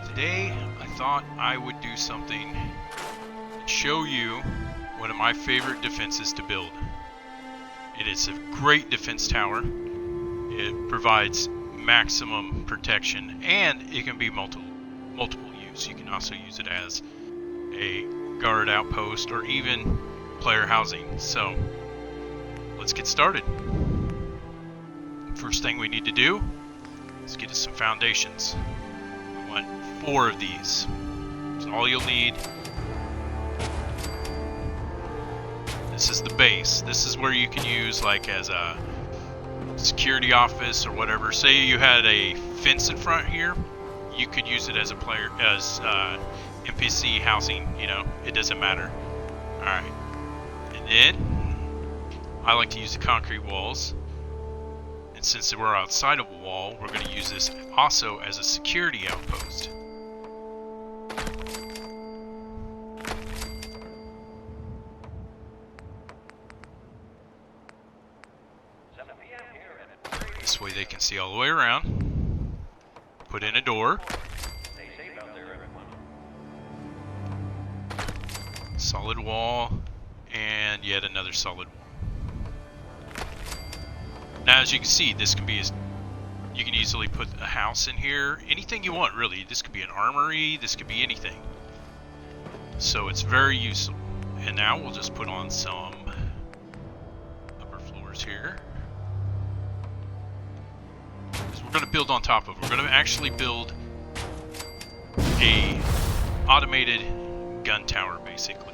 Today, I thought I would do something and show you one of my favorite defenses to build. It is a great defense tower. It provides maximum protection, and it can be multiple use. You can also use it as a guard outpost or even player housing. So, let's get started. First thing we need to do is get us some foundations. We want 4 of these. That's all you'll need. This is the base. This is where you can use like as a security office or whatever. Say you had a fence in front here, you could use it as a player, as NPC housing, you know, it doesn't matter. Alright. And then I like to use the concrete walls. And since we're outside of a wall, we're going to use this also as a security outpost. This way they can see all the way around. Put in a door. Solid wall. And yet another solid wall. Now, as you can see, this can be you can easily put a house in here. Anything you want, really. This could be an armory. This could be anything. So it's very useful. And now we'll just put on some upper floors here. Because we're going to build on top of it. We're going to actually build a automated gun tower, basically.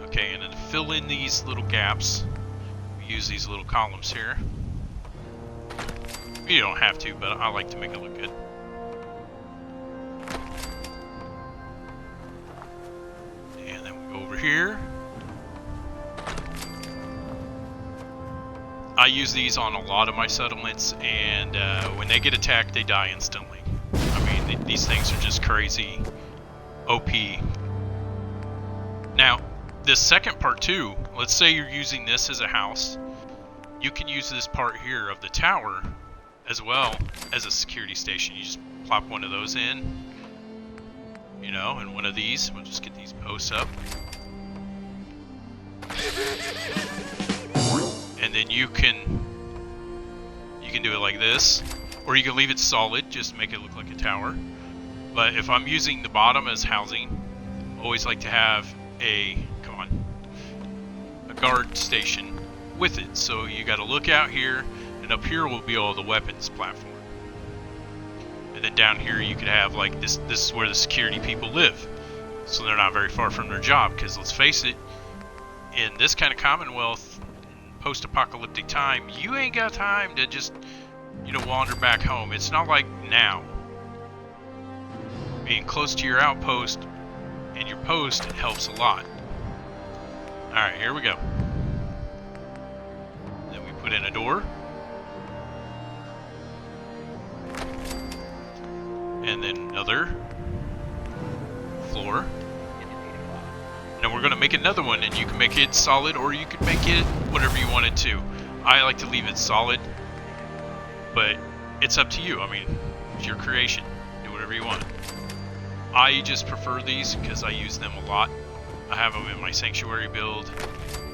Okay, and then to fill in these little gaps, we use these little columns here. You don't have to, but I like to make it look good. And then we go over here. I use these on a lot of my settlements, and when they get attacked, they die instantly. I mean, these things are just crazy OP. Now, this second part too, let's say you're using this as a house, you can use this part here of the tower as well as a security station. You just plop one of those in, you know, and one of these. We'll just get these posts up. And then you can do it like this, or you can leave it solid, just make it look like a tower. But if I'm using the bottom as housing, I always like to have a guard station with it. So you got to look out here, and up here will be all the weapons platform. And then down here you could have like this is where the security people live. So they're not very far from their job, because let's face it, in this kind of Commonwealth, post-apocalyptic time, you ain't got time to just, you know, wander back home. It's not like now. Being close to your outpost and your post, it helps a lot. Alright, here we go. Then we put in a door. And then another floor. And we're going to make another one, and you can make it solid, or you can make it whatever you want it to. I like to leave it solid, but it's up to you. I mean, it's your creation. Do whatever you want. I just prefer these because I use them a lot. I have them in my sanctuary build,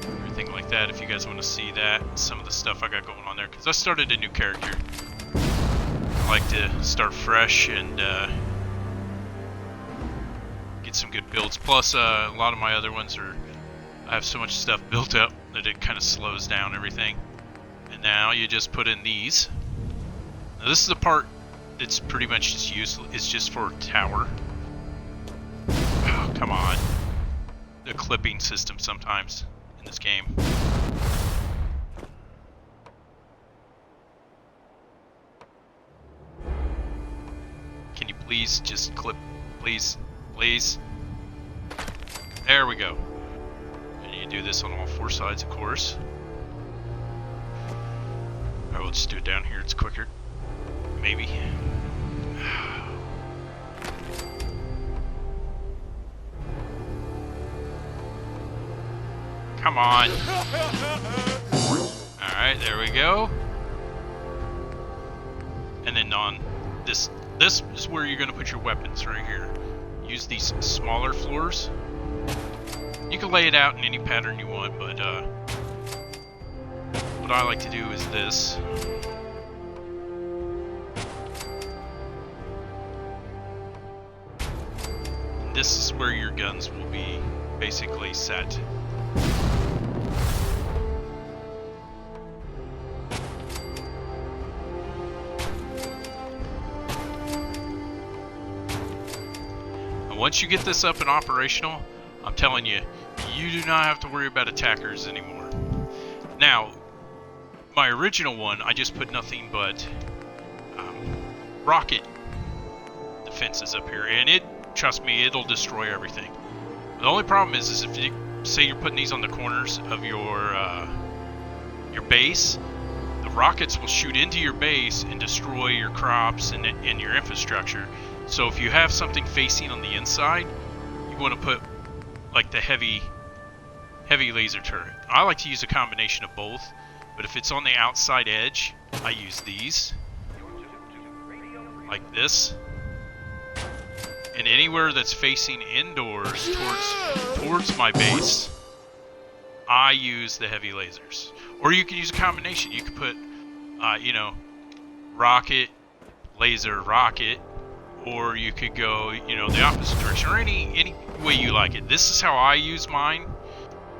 everything like that. If you guys want to see that, some of the stuff I got going on there, because I started a new character. I like to start fresh and get some good builds. Plus, a lot of my other ones I have so much stuff built up that it kind of slows down everything. And now you just put in these. Now this is the part that's pretty much just useless. It's just for tower. Oh, come on. The clipping system sometimes in this game. Can you please just clip? Please, please. There we go. And you do this on all 4 sides, of course. Alright, we'll just do it down here. It's quicker. Maybe. Come on. Alright, there we go. And then on this is where you're going to put your weapons right here. Use these smaller floors. You can lay it out in any pattern you want, but what I like to do is this. This is where your guns will be basically set. And once you get this up and operational, I'm telling you, you do not have to worry about attackers anymore. Now, my original one, I just put nothing but rocket defenses up here, and it, trust me, it'll destroy everything. The only problem is if you say you're putting these on the corners of your base, the rockets will shoot into your base and destroy your crops and your infrastructure. So if you have something facing on the inside, you want to put like the heavy laser turret. I like to use a combination of both, but if it's on the outside edge, I use these like this. And anywhere that's facing indoors towards my base, I use the heavy lasers. Or you can use a combination. You could put, you know, rocket, laser, rocket, or you could go, you know, the opposite direction, or any way you like it. This is how I use mine,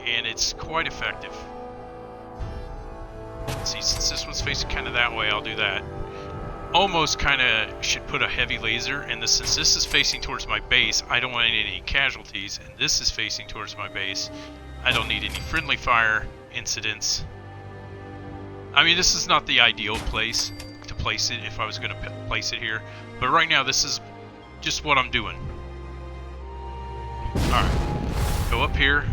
and it's quite effective. See, since this one's facing kind of that way, I'll do that. Almost kind of should put a heavy laser, and since this is facing towards my base, I don't want any casualties, and this is facing towards my base, I don't need any friendly fire incidents. I mean, this is not the ideal place to place it if I was going to place it here, but right now this is just what I'm doing. Alright, go up here.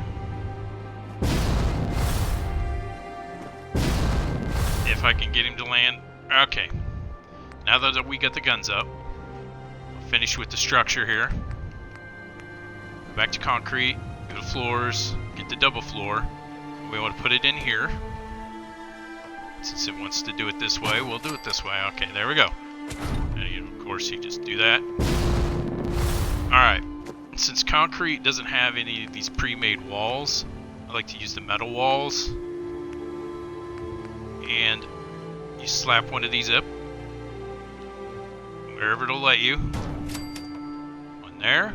If I can get him to land. Okay. Now that we got the guns up, we'll finish with the structure here. Go back to concrete, go to floors, get the double floor. We want to put it in here. Since it wants to do it this way, we'll do it this way. Okay, there we go. And of course, you just do that. Alright, since concrete doesn't have any of these pre-made walls, I like to use the metal walls. And you slap one of these up wherever it'll let you. One there.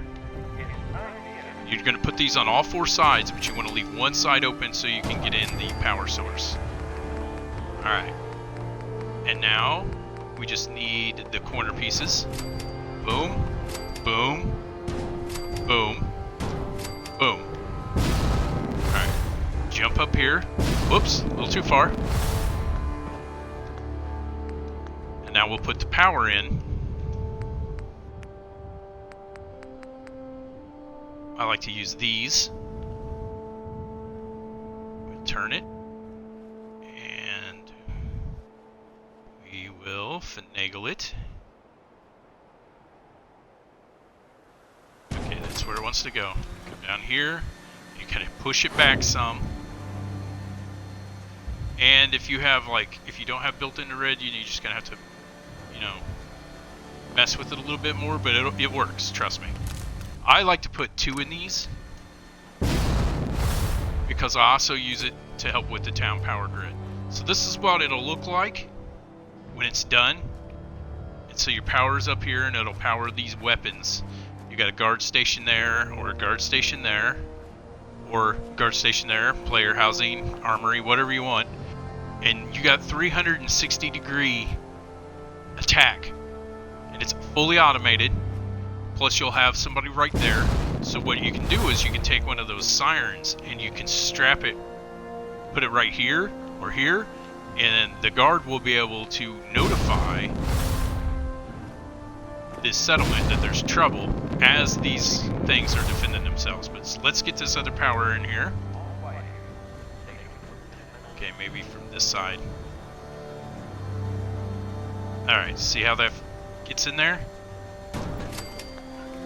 You're going to put these on all four sides, but you want to leave one side open so you can get in the power source. Alright. And now we just need the corner pieces. Boom, boom, boom, boom. Alright. Jump up here. Whoops, a little too far. And now we'll put the power in. I like to use these. Turn it. And we will finagle it. Okay, that's where it wants to go. Come down here. You kind of push it back some. And if you have if you don't have built-in red, you're just gonna have to, you know, mess with it a little bit more, but it works, trust me. I like to put 2 in these because I also use it to help with the town power grid. So this is what it'll look like when it's done. And so your power's up here and it'll power these weapons. You got a guard station there, or a guard station there, or guard station there, player housing, armory, whatever you want. And you got 360-degree attack. And it's fully automated. Plus you'll have somebody right there. So what you can do is you can take one of those sirens and you can strap it, put it right here or here, and the guard will be able to notify this settlement that there's trouble as these things are defending themselves. But let's get this other power in here. Okay, maybe from this side. Alright, see how that gets in there?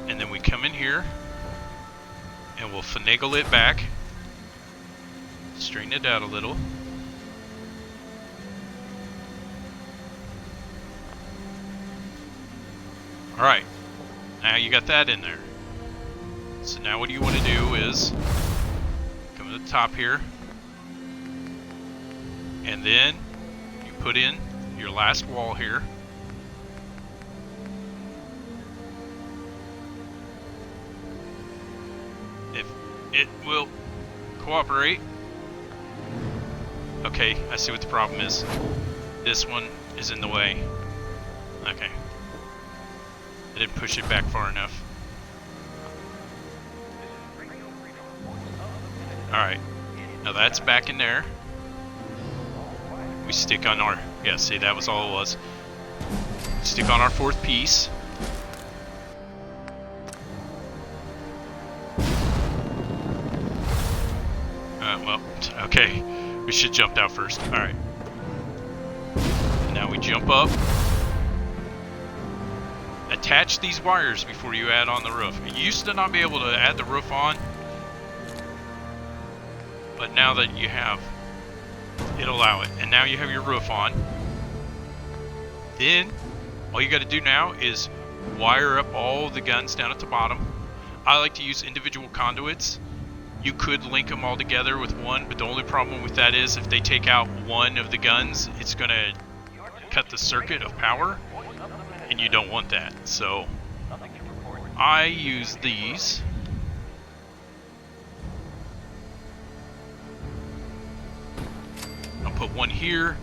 And then we come in here and we'll finagle it back, straighten it out a little. Alright, now you got that in there. So now what you want to do is come to the top here, and then you put in your last wall here. If it will cooperate. Okay, I see what the problem is. This one is in the way. Okay. I didn't push it back far enough. Alright. Now that's back in there. We stick on our... Yeah, see, that was all it was. Stick on our fourth piece. Well, okay. We should jump out first. Alright. Now we jump up. Attach these wires before you add on the roof. You used to not be able to add the roof on, but now that you have, it'll allow it. And now you have your roof on. Then, all you got to do now is wire up all the guns down at the bottom. I like to use individual conduits. You could link them all together with one, but the only problem with that is if they take out one of the guns, it's going to cut the circuit of power, and you don't want that. So I use these. I'll put one here,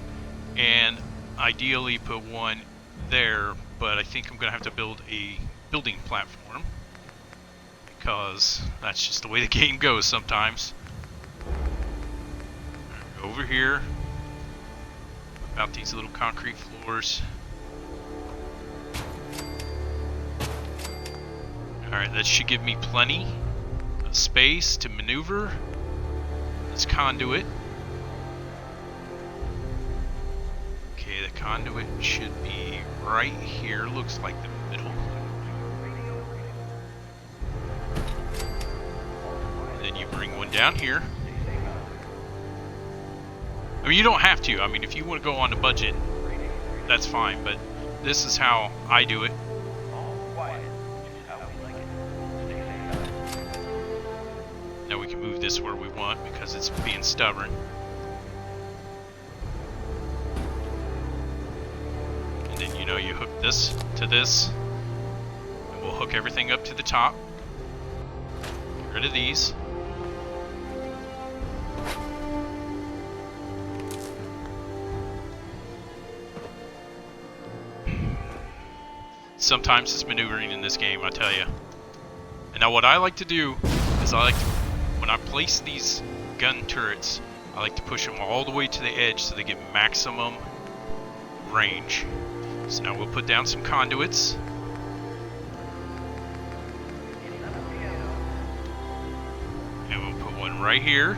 and ideally put one there, but I think I'm going to have to build a building platform, because that's just the way the game goes sometimes. Over here, about these little concrete floors. Alright, that should give me plenty of space to maneuver this conduit. Okay, the conduit should be right here, looks like the middle. And then you bring one down here. I mean, you don't have to. I mean, if you want to go on a budget, that's fine, but this is how I do it. Now we can move this where we want because it's being stubborn. And then, you know, you hook this to this, and we'll hook everything up to the top. Get rid of these. Sometimes it's maneuvering in this game, I tell you. And now what I like to do is when I place these gun turrets, I like to push them all the way to the edge so they get maximum range. So now we'll put down some conduits. And we'll put one right here.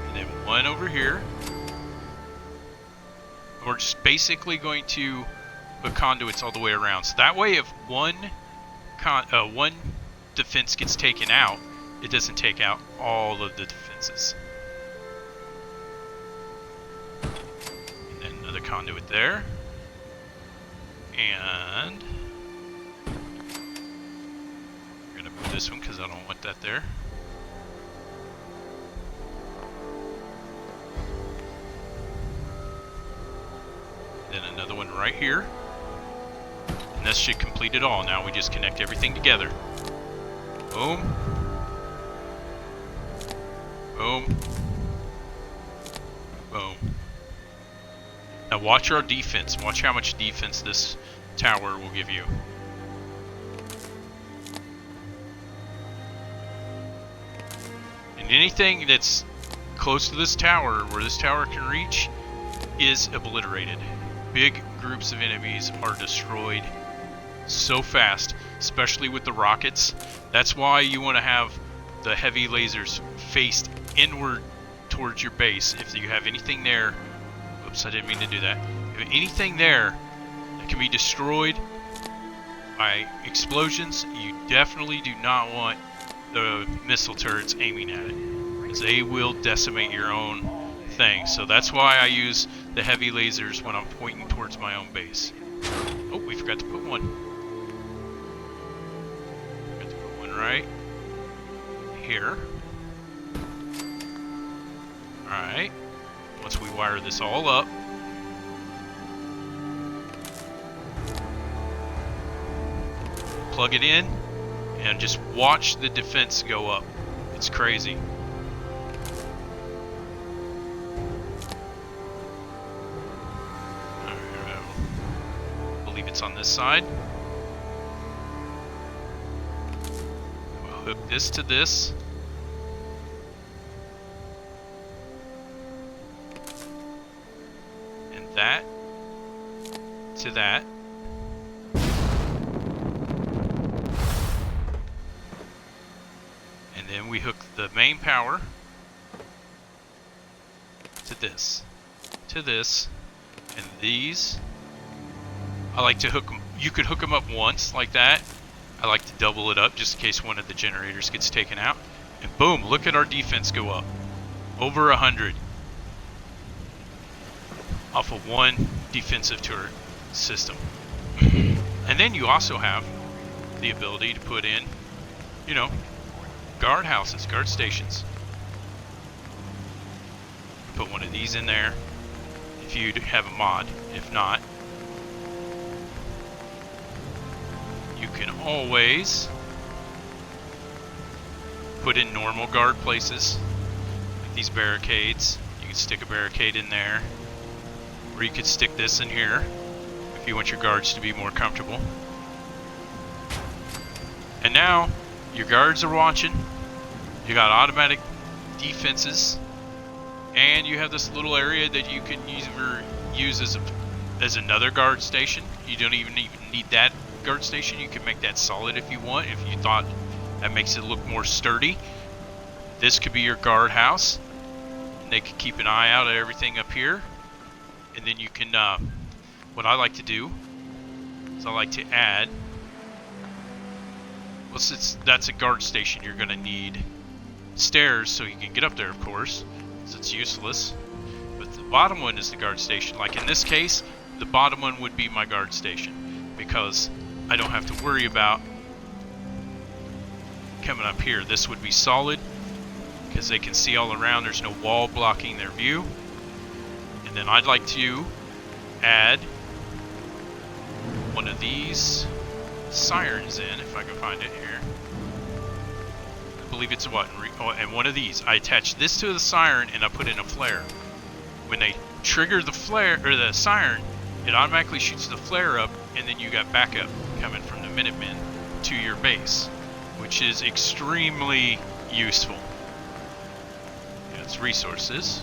And then one over here. We're just basically going to put conduits all the way around. So that way if one defense gets taken out, it doesn't take out all of the defenses. And then another conduit there. And I'm going to move this one because I don't want that there. Then another one right here. And this should complete it all. Now we just connect everything together. Boom. Boom. Boom. Now watch our defense. Watch how much defense this tower will give you. And anything that's close to this tower, where this tower can reach, is obliterated. Big groups of enemies are destroyed so fast, especially with the rockets. That's why you want to have the heavy lasers faced inward towards your base. If you have anything there, oops, I didn't mean to do that. If you have anything there that can be destroyed by explosions, you definitely do not want the missile turrets aiming at it, because they will decimate your own thing. So that's why I use the heavy lasers when I'm pointing towards my own base. Oh, we forgot to put one. Forgot to put one right here. Alright. Once we wire this all up. Plug it in and just watch the defense go up. It's crazy. I believe it's on this side. We'll hook this to this. And that to that. And then we hook the main power to this, and these. I like to hook them. You could hook them up once like that. I like to double it up just in case one of the generators gets taken out. And boom, look at our defense go up. Over 100. Off of one defensive turret system. And then you also have the ability to put in, you know, guard houses, guard stations. Put one of these in there if you have a mod. If not, you can always put in normal guard places, like these barricades. You can stick a barricade in there, or you could stick this in here if you want your guards to be more comfortable. And now your guards are watching. You got automatic defenses, and you have this little area that you can either use as another guard station. You don't even need that guard station. You can make that solid if you want, if you thought that makes it look more sturdy. This could be your guard house, and they can keep an eye out at everything up here. And then you can, what I like to do is I like to add, well, since that's a guard station, you're going to need stairs so you can get up there, of course, because it's useless. But the bottom one is the guard station. Like in this case, the bottom one would be my guard station, because I don't have to worry about coming up here. This would be solid because they can see all around. There's no wall blocking their view. And then I'd like to add one of these sirens in, if I can find it here. I believe it's what? Oh, and one of these. I attach this to the siren and I put in a flare. When they trigger the flare or the siren, it automatically shoots the flare up, and then you got backup coming from the Minutemen to your base, which is extremely useful. It's resources.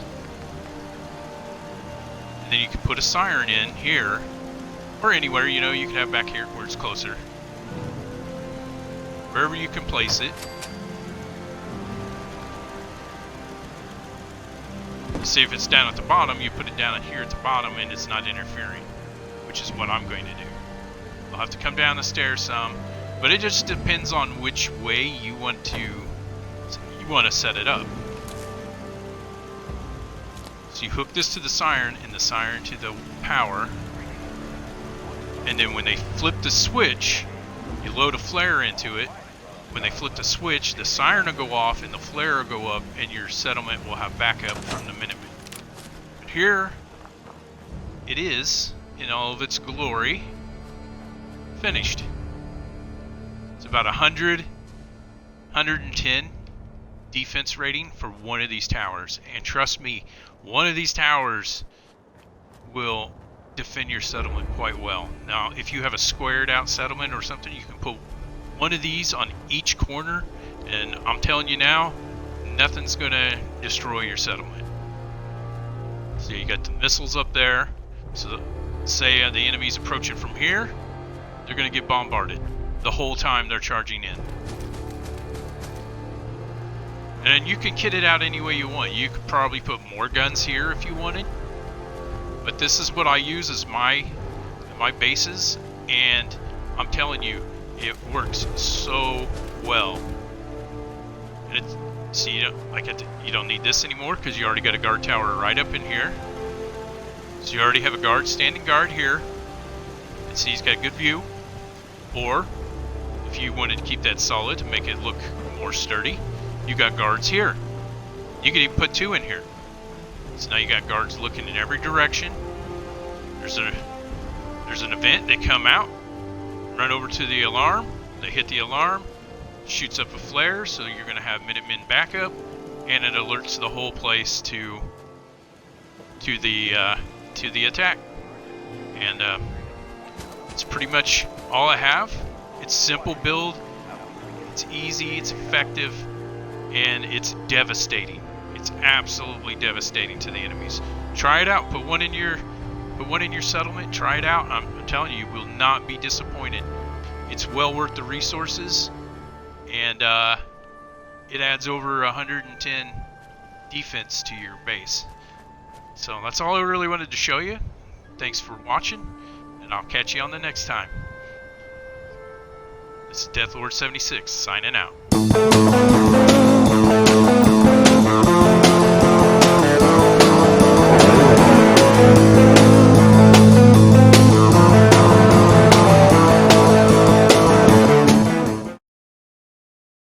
And then you can put a siren in here, or anywhere, you know, you can have back here where it's closer. Wherever you can place it. See, if it's down at the bottom, you put it down here at the bottom and it's not interfering, which is what I'm going to do. I'll have to come down the stairs some, but it just depends on which way you want to set it up. So you hook this to the siren and the siren to the power, and then when they flip the switch, you load a flare into it. When they flip the switch, the siren will go off and the flare will go up, and your settlement will have backup from the Minutemen. But here it is, in all of its glory, finished. It's about 100, 110 defense rating for one of these towers. And trust me, one of these towers will defend your settlement quite well. Now, if you have a squared out settlement or something, you can put one of these on each corner, and I'm telling you now, nothing's gonna destroy your settlement. So you got the missiles up there. So say the enemy's approaching from here, they're gonna get bombarded the whole time they're charging in. And then you can kit it out any way you want. You could probably put more guns here if you wanted, but this is what I use as my bases, and I'm telling you, it works so well. And it's, see, you don't need this anymore because you already got a guard tower right up in here. So you already have a standing guard here. And see, he's got a good view. Or, if you wanted to keep that solid to make it look more sturdy, you got guards here. You could even put 2 in here. So now you got guards looking in every direction. There's an event, they come out, run over to the alarm, they hit the alarm, shoots up a flare, so you're going to have Minutemen backup, and it alerts the whole place to the attack. And it's pretty much all I have. It's simple build, it's easy, it's effective, and it's devastating. It's absolutely devastating to the enemies. Try it out. Put one in your settlement. Try it out. I'm telling you, you will not be disappointed. It's well worth the resources, and it adds over 110 defense to your base. So that's all I really wanted to show you. Thanks for watching, and I'll catch you on the next time. This is Deathlord76 signing out.